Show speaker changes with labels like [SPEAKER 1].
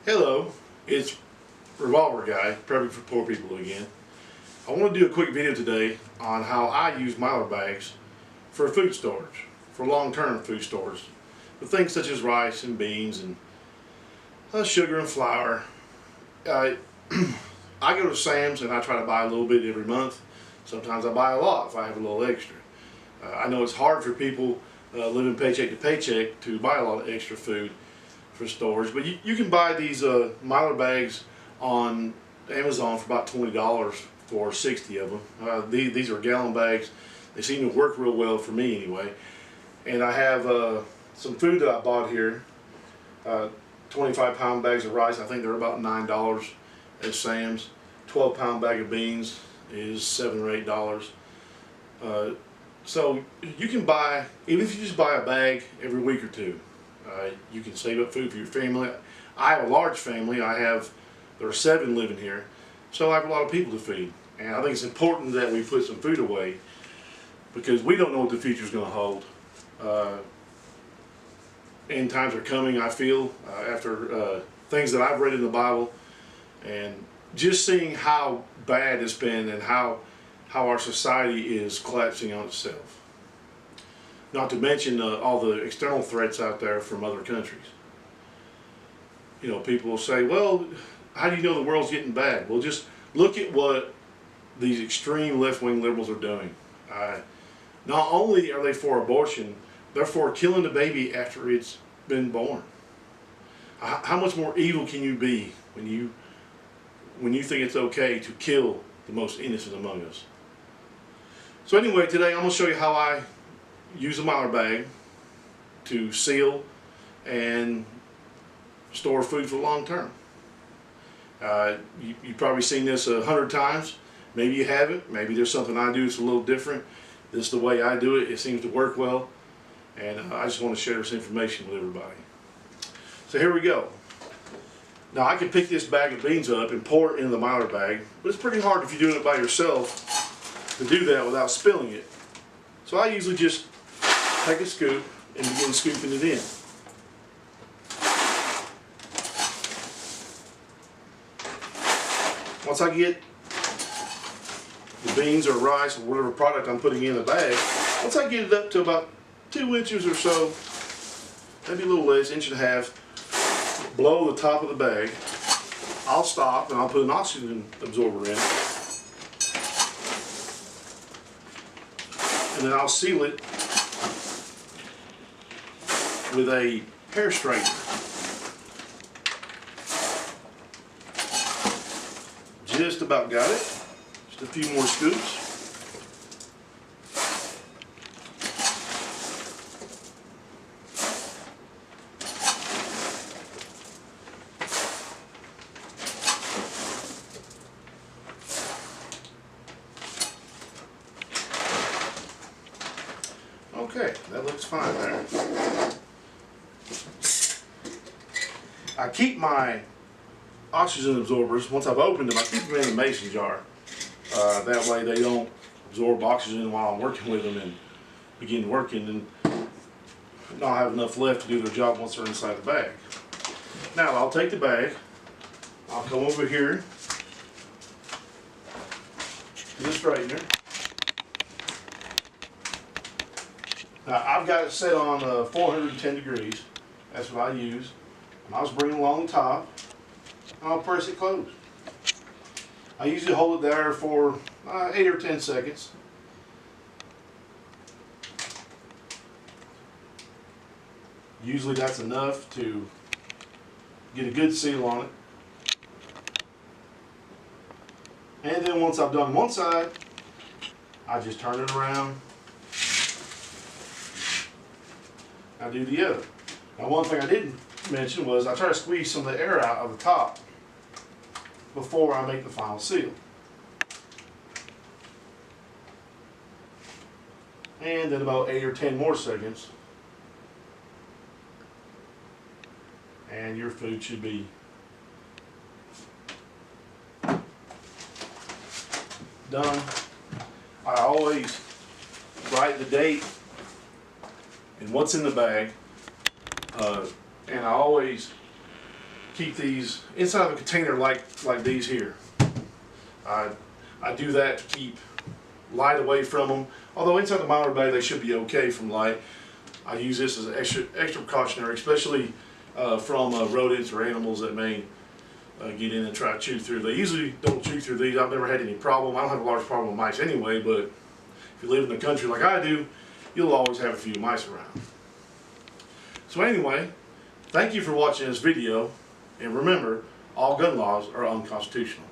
[SPEAKER 1] Hello, it's Revolver Guy, prepping for poor people again. I want to do a quick video today on how I use Mylar bags for food storage, for long-term food storage, for things such as rice and beans and sugar and flour. I go to Sam's and I try to buy a little bit every month. Sometimes I buy a lot if I have a little extra. I know it's hard for people living paycheck to paycheck to buy a lot of extra food for storage, but you can buy these Mylar bags on Amazon for about $20 for 60 of them. These are gallon bags. They seem to work real well for me anyway. And I have some food that I bought here, 25-pound bags of rice. I think they're about $9 at Sam's. 12-pound bag of beans is $7 or $8. So you can buy, even if you just buy a bag every week or two, you can save up food for your family. I have a large family. There are 7 living here, so I have a lot of people to feed. And I think it's important that we put some food away because we don't know what the future is going to hold. End times are coming, I feel, after things that I've read in the Bible, and just seeing how bad it's been and how our society is collapsing on itself. Not to mention all the external threats out there from other countries. You know, people will say, well, how do you know the world's getting bad? Well, just look at what these extreme left-wing liberals are doing. Not only are they for abortion, they're for killing the baby after it's been born. How much more evil can you be when you think it's okay to kill the most innocent among us? So anyway, today I'm going to show you how I use a Mylar bag to seal and store food for long term. You've probably seen this 100 times. Maybe you haven't. Maybe there's something I do that's a little different. This is the way I do it. It seems to work well. And I just want to share this information with everybody. So here we go. Now I can pick this bag of beans up and pour it in the Mylar bag, but it's pretty hard if you're doing it by yourself to do that without spilling it. So I usually just take a scoop and begin scooping it in. Once I get the beans or rice or whatever product I'm putting in the bag, once I get it up to about 2 inches or so, maybe a little less, 1.5 inches, below the top of the bag, I'll stop and I'll put an oxygen absorber in, and then I'll seal it with a hair straightener. Just about got it. Just a few more scoops. Okay, that looks fine there. I keep my oxygen absorbers, once I've opened them, I keep them in the mason jar. That way they don't absorb oxygen while I'm working with them and begin working and not have enough left to do their job once they're inside the bag. Now I'll take the bag, I'll come over here to the straightener. Now I've got it set on 410 degrees, that's what I use. And I'll just bring it along the top and I'll press it closed. I usually hold it there for 8 or 10 seconds. Usually that's enough to get a good seal on it. And then once I've done one side, I just turn it around. I do the other. Now one thing I didn't mention was I try to squeeze some of the air out of the top before I make the final seal. And then about 8 or 10 more seconds and your food should be done. I always write the date and what's in the bag, and I always keep these inside of a container like these here. I do that to keep light away from them. Although inside the Mylar bag they should be okay from light. I use this as an extra precautionary, especially from rodents or animals that may get in and try to chew through. They usually don't chew through these. I've never had any problem. I don't have a large problem with mice anyway, but if you live in the country like I do, you'll always have a few mice around. So anyway, thank you for watching this video, and remember, all gun laws are unconstitutional.